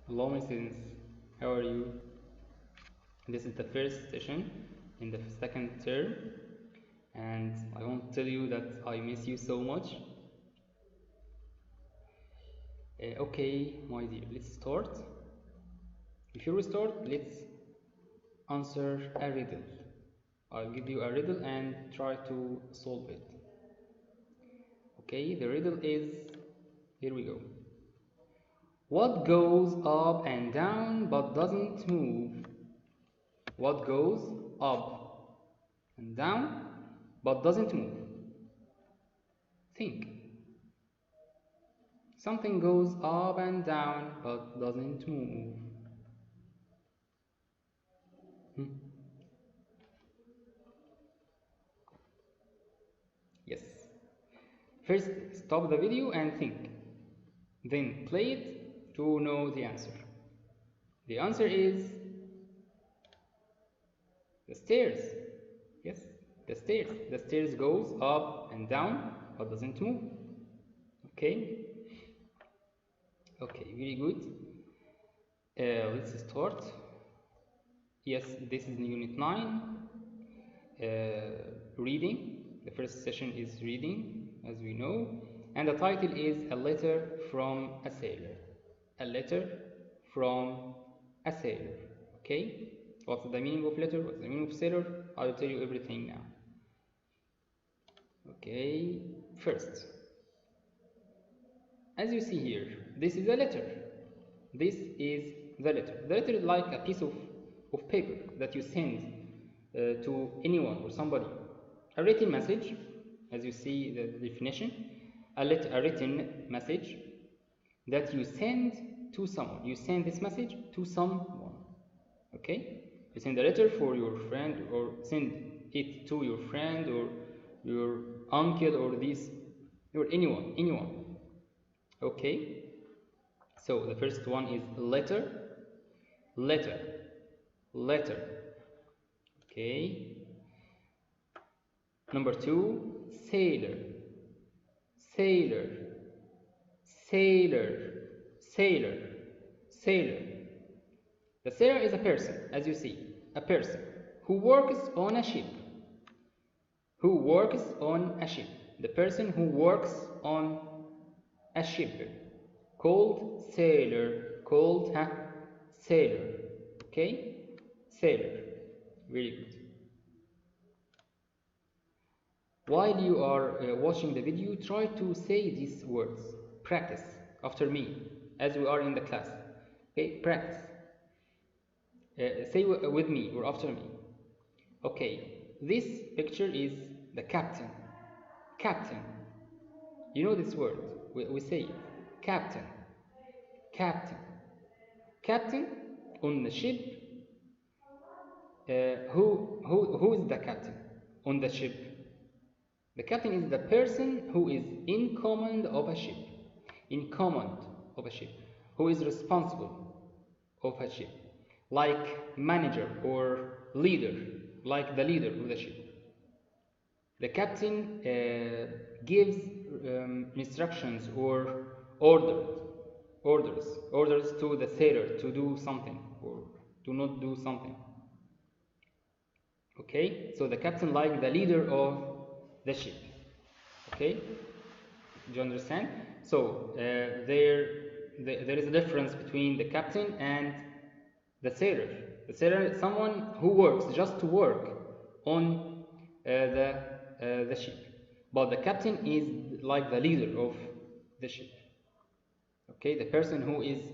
Hello, my students. How are you? This is the first session in the second term, and I want to tell you that I miss you so much. Okay, my dear, let's start. Before we start, let's answer a riddle. I'll give you a riddle and try to solve it. Okay, the riddle is, here we go. What goes up and down but doesn't move? What goes up and down but doesn't move? Think. Something goes up and down but doesn't move. Hmm? Yes. First, stop the video and think. Then play it to know the answer. The answer is the stairs. Yes, the stairs. The stairs goes up and down but doesn't move. Okay. Okay, very good. Let's start. Yes, this is unit 9. Reading. The first session is reading, as we know, and the title is A Letter from a Sailor. A letter from a sailor. Okay? What's the meaning of letter? What's the meaning of sailor? I'll tell you everything now. Okay, first, as you see here, this is a letter. This is the letter. The letter is like a piece of paper that you send to anyone or somebody. A written message, as you see the definition, a written message that you send to someone. You send this message to someone. Okay? You send a letter for your friend, or send it to your friend or your uncle or this, or anyone. Okay? So the first one is letter. Okay? Number 2, sailor. The sailor is a person, as you see, a person who works on a ship. The person who works on a ship, called sailor. Okay? Sailor. Very good. While you are watching the video, try to say these words. Practice after me, as we are in the class. Okay, practice. Say with me or after me. Okay, this picture is the captain. Captain. You know this word. We say it. Captain. Captain on the ship. Who is the captain on the ship? The captain is the person who is in command of a ship. Who is responsible of a ship. Like manager or leader, like the leader of the ship. The captain gives instructions or orders to the sailor to do something or to not do something. Okay, so the captain like the leader of the ship. Okay, do you understand? So there is a difference between the captain and the sailor. The sailor is someone who works just to work on the ship, but the captain is like the leader of the ship. Okay, the person who is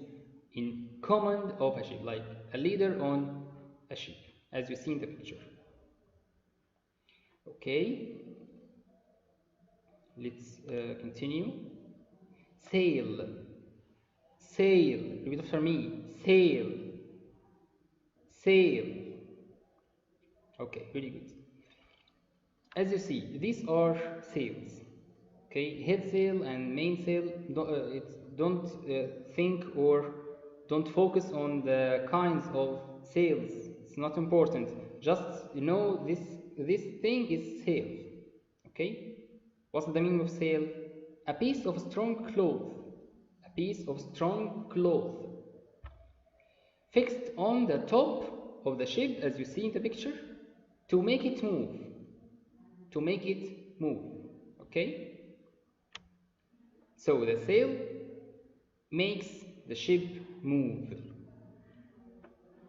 in command of a ship, like a leader on a ship, as you see in the picture. Okay, let's continue. Sail. Repeat after me. Sail. Okay, very good. As you see, these are sails. Okay, head sail and main sail. Don't think or don't focus on the kinds of sails. It's not important. Just know this thing is sail. Okay, what's the meaning of sail? A piece of strong cloth. fixed on the top of the ship, as you see in the picture, to make it move. To make it move. Okay? So the sail makes the ship move.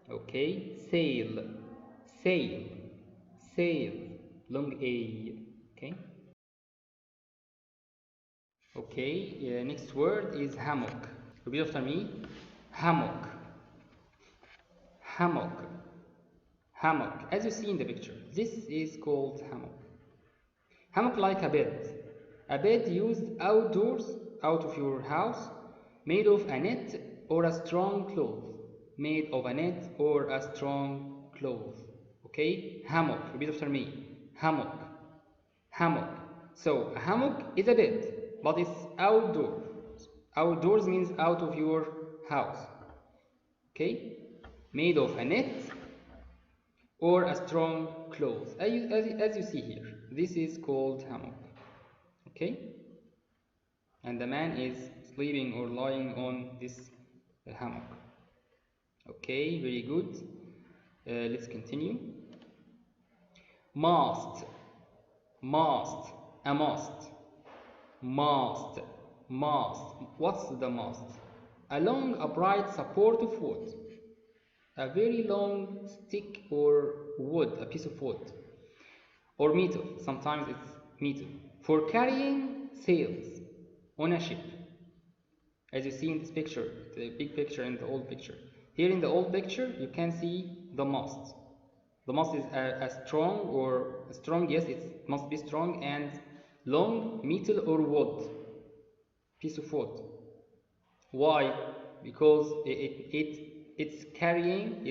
Okay? Sail, sail, sail, long A. Okay? Okay, next word is hammock. Repeat after me. Hammock, hammock, hammock. As you see in the picture, this is called hammock. Hammock like a bed. A bed used outdoors, out of your house, made of a net or a strong cloth. Made of a net or a strong cloth. Okay? Hammock. Repeat after me. Hammock. Hammock. So, a hammock is a bed, but it's outdoors. Outdoors means out of your house. Okay? Made of a net or a strong cloth. As you see here, this is called hammock. Okay? And the man is sleeping or lying on this hammock. Okay, very good. Let's continue. Mast, mast, a mast, mast, mast. What's the mast? A long upright support of wood. A very long stick or wood, a piece of wood. Or metal, sometimes it's metal. For carrying sails on a ship. As you see in this picture, the big picture and the old picture. Here in the old picture, you can see the mast. The mast is a strong, yes, it must be strong and long metal or wood, piece of wood. Why? Because it's carrying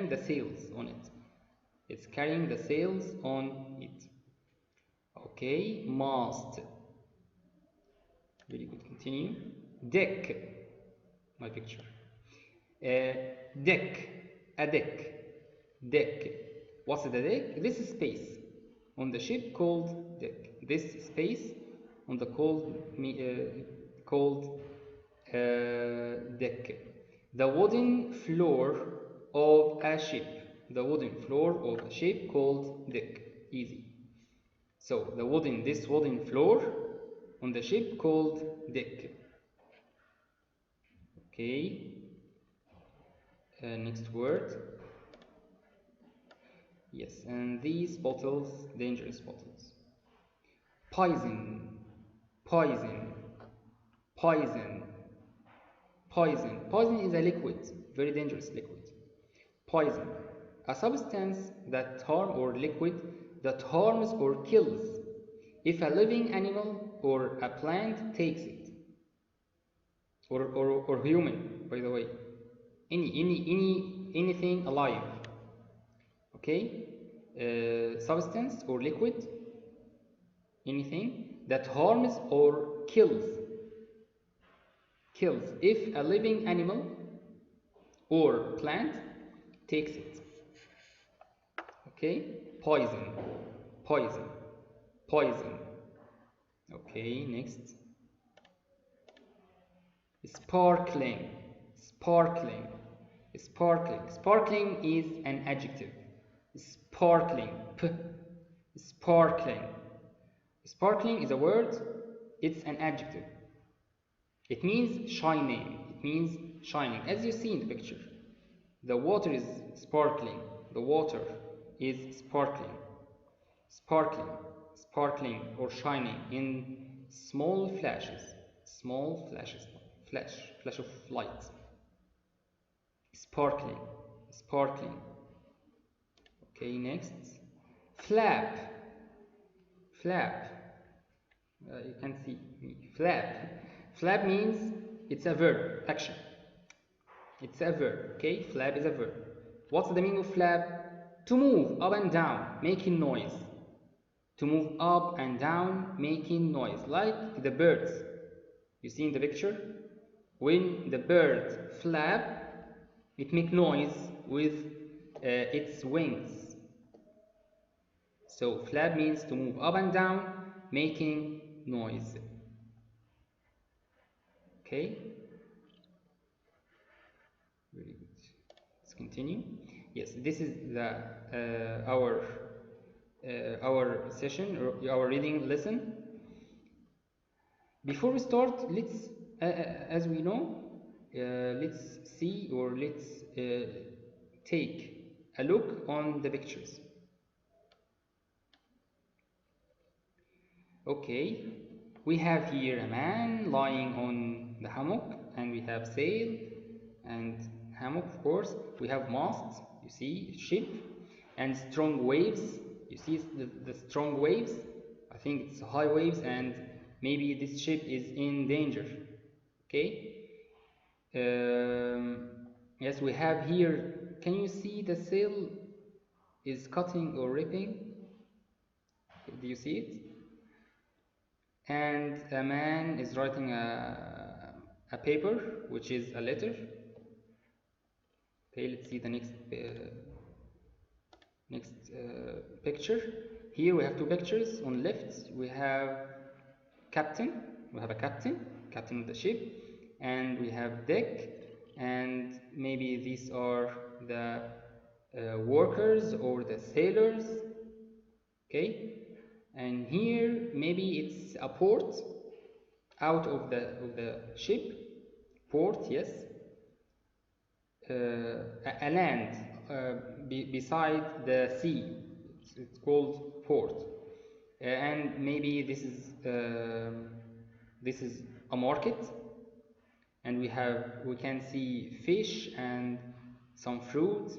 the sails on it. It's carrying the sails on it. Okay, mast. Very good. Continue. Deck. My picture. Deck. A deck. Deck. What's the deck? This is space on the ship called deck. This space on the called deck. The wooden floor of a ship. The wooden floor of a ship called deck. Easy. So this wooden floor on the ship called deck. Okay. Next word. Yes, and these bottles, dangerous bottles. Poison, poison, poison, poison. Poison is a liquid, very dangerous liquid. Poison, a substance that liquid that harms or kills if a living animal or a plant takes it, or human, by the way, anything alive. Okay, substance or liquid, anything that harms or kills if a living animal or plant takes it. Okay, poison, poison, poison. Okay, next. Sparkling, sparkling, sparkling. Sparkling is an adjective. Sparkling, sparkling. Sparkling is a word, it's an adjective. It means shining, it means shining. As you see in the picture, the water is sparkling, the water is sparkling. Sparkling, sparkling or shining in small flashes, flash of light. Sparkling, sparkling. Okay, next. Flap, flap. You can see me. Flap. Flap means it's a verb, action. It's a verb, okay? Flap is a verb. What's the meaning of flap? To move up and down, making noise. To move up and down, making noise, like the birds. You see in the picture? When the bird flap, it makes noise with its wings. So flap means to move up and down, making noise. Okay? Very good. continue. Yes, this is the our session, or our reading lesson. Before we start, let's, as we know, let's see, or let's take a look on the pictures. Okay, we have here a man lying on the hammock, and we have sail and hammock, of course. We have masts, you see, ship, and strong waves. You see the strong waves. I think it's high waves, and maybe this ship is in danger. Okay. Yes, we have here. Can you see the sail is cutting or ripping? Do you see it? And a man is writing a paper, which is a letter. Okay, let's see the next picture. Here we have two pictures. On left we have captain. We have a captain of the ship, and we have deck, and maybe these are the workers or the sailors. Okay, and here maybe it's a port out of the ship. Port, yes. A land beside the sea. It's called port, and maybe this is a market, and we can see fish and some fruit,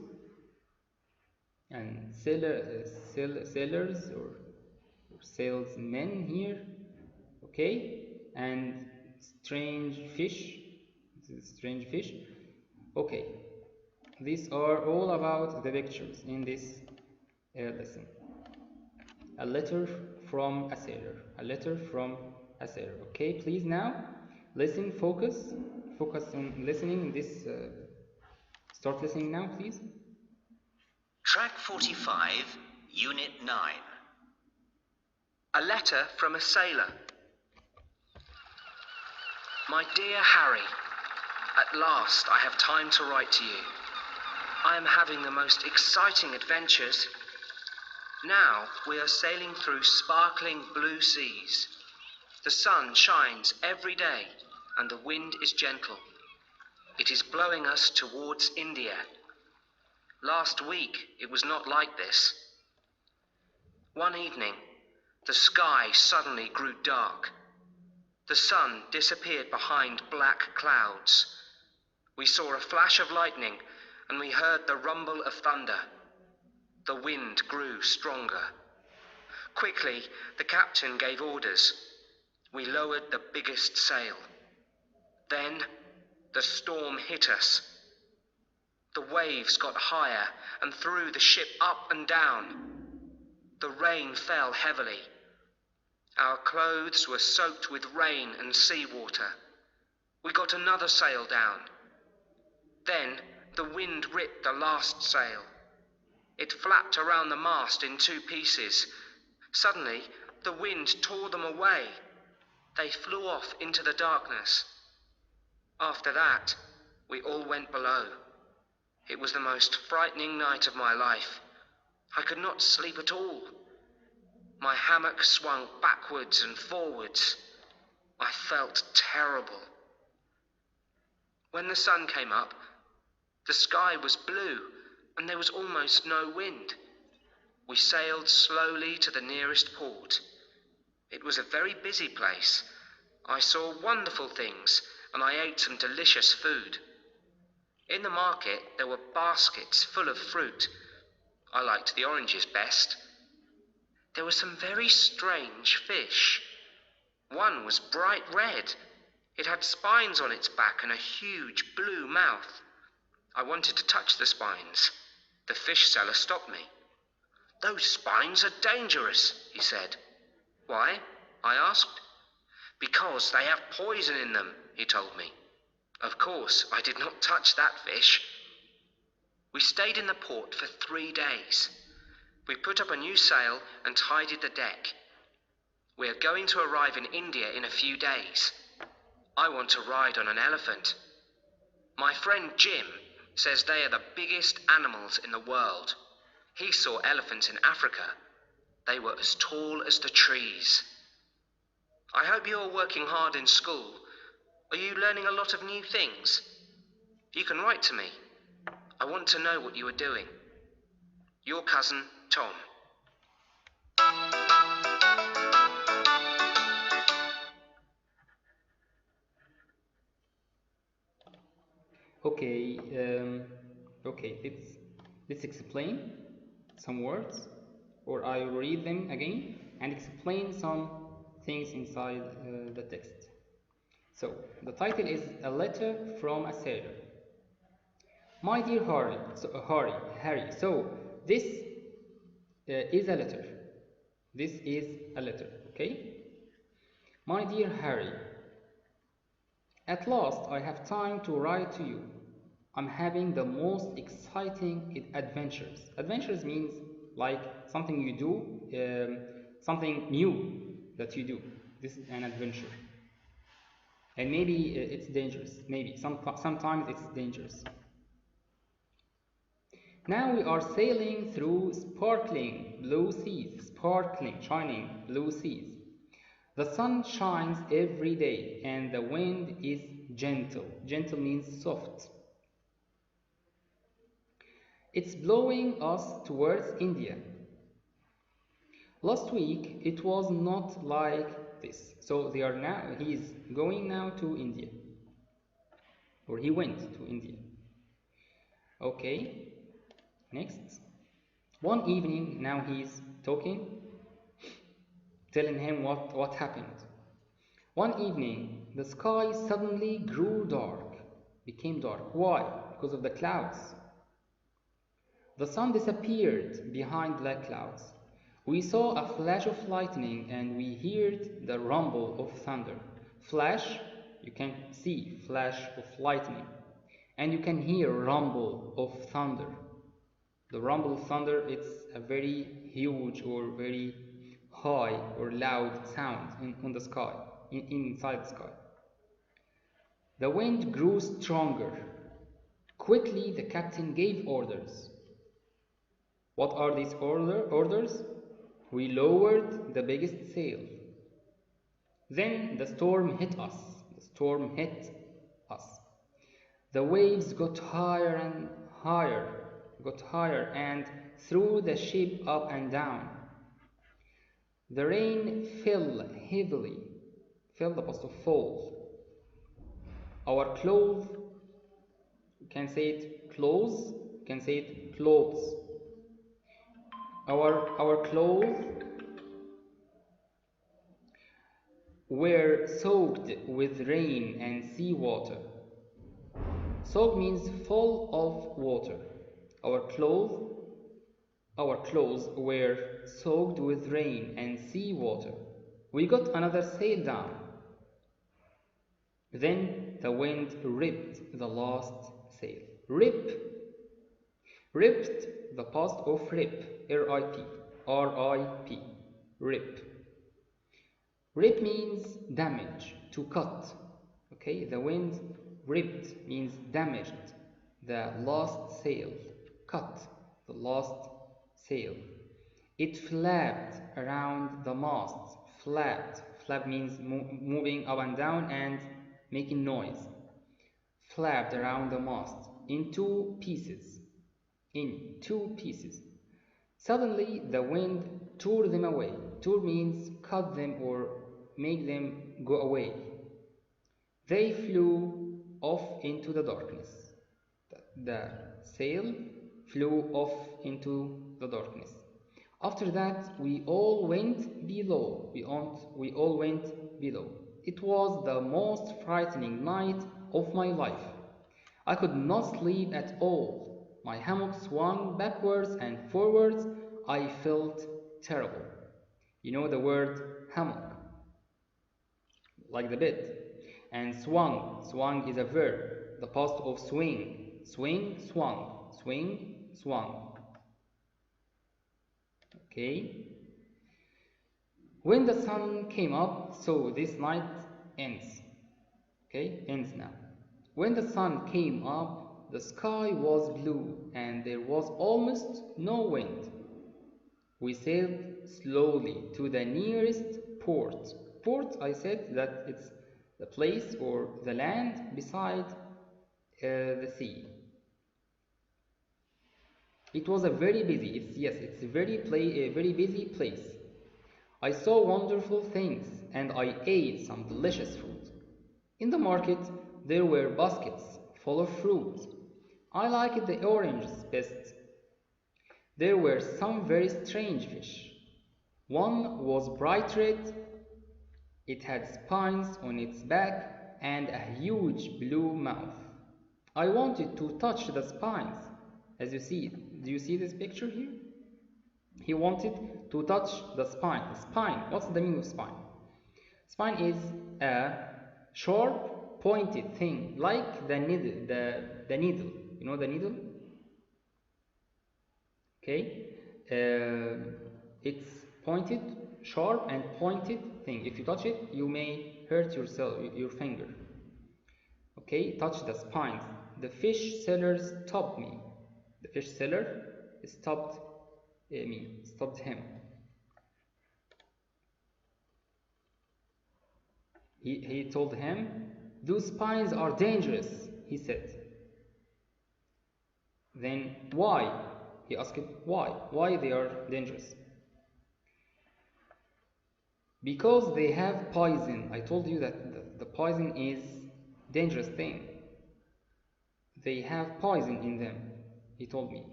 and sellers or salesmen here. Okay, and strange fish. This is strange fish. Okay, these are all about the pictures in this lesson. A letter from a sailor. A letter from a sailor. Okay, please now listen, focus on listening. Start listening now, please. Track 45, Unit 9. A letter from a sailor. My dear Harry, at last I have time to write to you. I am having the most exciting adventures. Now we are sailing through sparkling blue seas. The sun shines every day and the wind is gentle. It is blowing us towards India. Last week it was not like this. One evening, the sky suddenly grew dark. The sun disappeared behind black clouds. We saw a flash of lightning, and we heard the rumble of thunder. The wind grew stronger. Quickly, the captain gave orders. We lowered the biggest sail. Then, the storm hit us. The waves got higher and threw the ship up and down. The rain fell heavily. Our clothes were soaked with rain and seawater. We got another sail down. Then the wind ripped the last sail. It flapped around the mast in two pieces. Suddenly, the wind tore them away. They flew off into the darkness. After that, we all went below. It was the most frightening night of my life. I could not sleep at all. My hammock swung backwards and forwards. I felt terrible. When the sun came up, the sky was blue and there was almost no wind. We sailed slowly to the nearest port. It was a very busy place. I saw wonderful things and I ate some delicious food. In the market there were baskets full of fruit. I liked the oranges best. There were some very strange fish. One was bright red. It had spines on its back and a huge blue mouth. I wanted to touch the spines. The fish seller stopped me. "Those spines are dangerous," he said. "Why?" I asked. "Because they have poison in them," he told me. Of course, I did not touch that fish. We stayed in the port for 3 days. We put up a new sail and tidied the deck. We are going to arrive in India in a few days. I want to ride on an elephant. My friend Jim says they are the biggest animals in the world. He saw elephants in Africa. They were as tall as the trees. I hope you are working hard in school. Are you learning a lot of new things? You can write to me. I want to know what you are doing. Your cousin, Tom. Okay, okay, let's explain some words, or I will read them again and explain some things inside the text. So, the title is A Letter from a Sailor. My dear Harry, so this is a letter. This is a letter, okay? My dear Harry, at last I have time to write to you. I'm having the most exciting adventures. Adventures means like something you do, something new that you do. This is an adventure. And maybe it's dangerous. Maybe sometimes it's dangerous. Now we are sailing through sparkling blue seas, sparkling, shining blue seas. The sun shines every day and the wind is gentle. Gentle means soft. It's blowing us towards India. Last week it was not like this. So he is going now to India. Or he went to India. Okay. Next. One evening, now he's talking, telling him what happened. One evening, the sky suddenly grew dark, became dark. Why? Because of the clouds. The sun disappeared behind black clouds. We saw a flash of lightning and we heard the rumble of thunder. Flash, you can see flash of lightning. And you can hear rumble of thunder. The rumble of thunder, it's a very huge or very high or loud sound on the sky, inside the sky. The wind grew stronger. Quickly the captain gave orders. What are these orders? We lowered the biggest sail. Then the storm hit us. The waves got higher and higher and threw the ship up and down. The rain fell heavily. Fell the past of fall. Our clothes, you can say it clothes, you can say it clothes. Our clothes were soaked with rain and sea water. Soak means full of water. Our clothes were soaked with rain and sea water. We got another sail down. Then the wind ripped the last sail. Ripped, the past of rip, R-I-P, rip. Rip means damage, to cut. Okay, the wind ripped means damaged the last sail, cut the last sail. It flapped around the mast. Flap means moving up and down and making noise. Flapped around the mast in two pieces. Suddenly the wind tore them away. Tore means cut them or make them go away. They flew off into the darkness. The sail flew off into the darkness. After that, we all went below. We all went below. It was the most frightening night of my life. I could not sleep at all. My hammock swung backwards and forwards. I felt terrible. You know the word hammock, like the bed. And swung is a verb, the past of swing. Swing, swung. Okay. When the sun came up, so this night ends. Okay, ends now. When the sun came up, The sky was blue and there was almost no wind. We sailed slowly to the nearest port. Port, I said that it's the place or the land beside the sea. It was a very busy, it's a very busy place. I saw wonderful things and I ate some delicious fruit. In the market, there were baskets full of fruit. I liked the oranges best. There were some very strange fish. One was bright red. It had spines on its back and a huge blue mouth. I wanted to touch the spines. As you see, do you see this picture here? He wanted to touch the spine. Spine, what's the meaning of spine? Spine is a sharp, pointed thing, like the needle. The needle. You know the needle? Okay? It's pointed, sharp and pointed thing. If you touch it, you may hurt yourself, your finger. Okay? Touch the spines. The fish seller stopped me. The fish seller stopped stopped him. He told him, "Those spines are dangerous," he said. Then why? He asked why. Why they are dangerous? Because they have poison. I told you that the poison is dangerous thing. They have poison in them, he told me.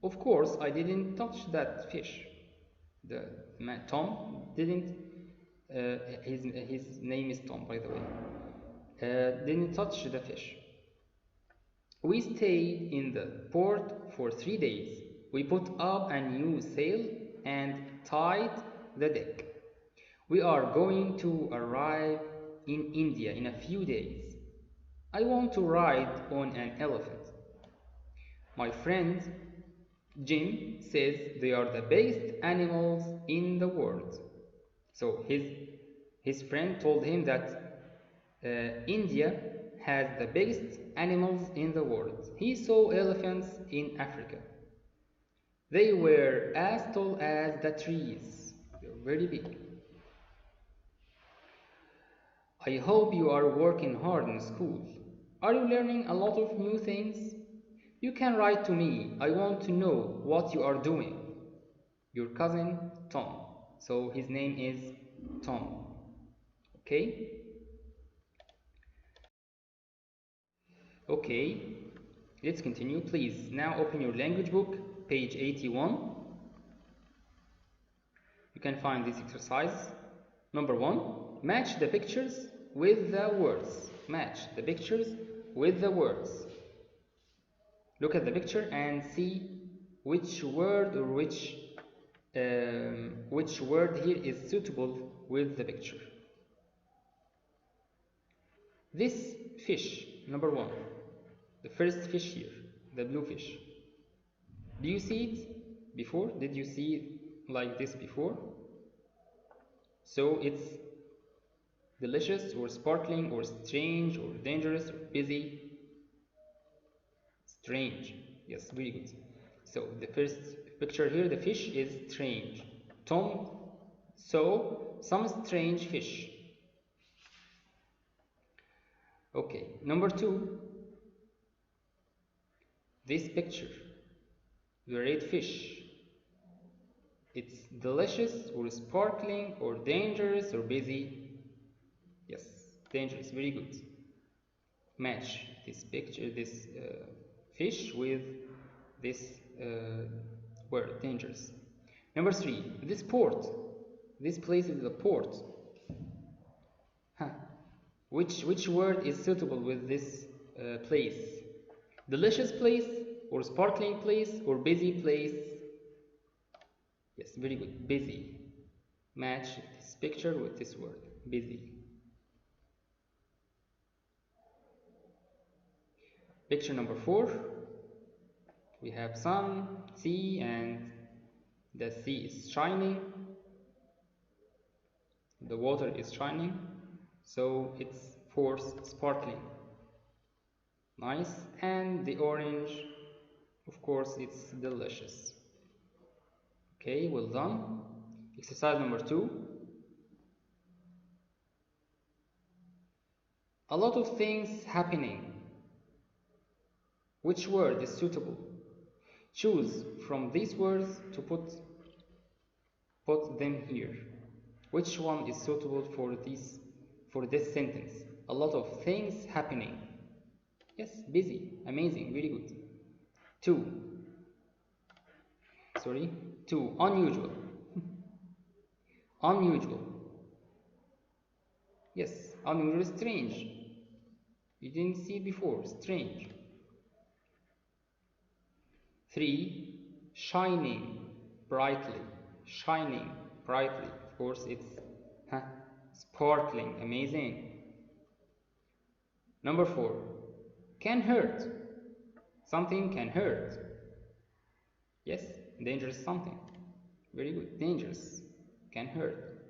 Of course, I didn't touch that fish. The man, Tom didn't. His name is Tom, by the way. Didn't touch the fish. We stayed in the port for 3 days. We put up a new sail and tied the deck. We are going to arrive in India in a few days. I want to ride on an elephant. My friend Jim says they are the biggest animals in the world. So his friend told him that India has the biggest animals in the world. He saw elephants in Africa. They were as tall as the trees. They were very big. I hope you are working hard in school. Are you learning a lot of new things? You can write to me. I want to know what you are doing. Your cousin, Tom. So his name is Tom. Okay? Okay, let's continue. Please now open your language book, page 81. You can find this exercise. Number 1, match the pictures with the words. Match the pictures with the words. Look at the picture and see which word or which word here is suitable with the picture. This fish, number 1, the first fish here, the blue fish. Do you see it before? Did you see it like this before? So it's delicious or sparkling or strange or dangerous or busy. Strange. Yes, very good. So the first picture here, the fish is strange. Tom saw some strange fish. Okay, number 2. This picture, the red fish. It's delicious or sparkling or dangerous or busy. Yes, dangerous, very good. Match this picture, this fish with this word, dangerous. Number 3, this port. This place is a port. Which word is suitable with this place? Delicious place or sparkling place or busy place? Yes, very good. Busy. Match this picture with this word. Busy. Picture number 4. We have sun, sea, and the sea is shining. The water is shining. So it's force sparkling. Nice. And the orange, of course, it's delicious. Okay, well done. Exercise number 2. A lot of things happening. Which word is suitable? Choose from these words to put them here. Which one is suitable for this sentence? A lot of things happening. Yes, busy, amazing, very good. 2. Unusual. Unusual. Yes, unusual, strange. You didn't see before, strange. 3. Shining brightly. Shining brightly. Of course, it's sparkling, amazing. Number 4. Can hurt. Something can hurt. Yes, dangerous something. Very good. Dangerous. Can hurt.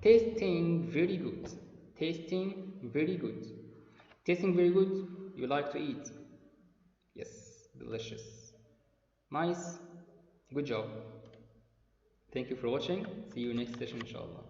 Tasting very good. Tasting very good. Tasting very good, you like to eat. Yes, delicious. Nice. Good job. Thank you for watching. See you next session, inshallah.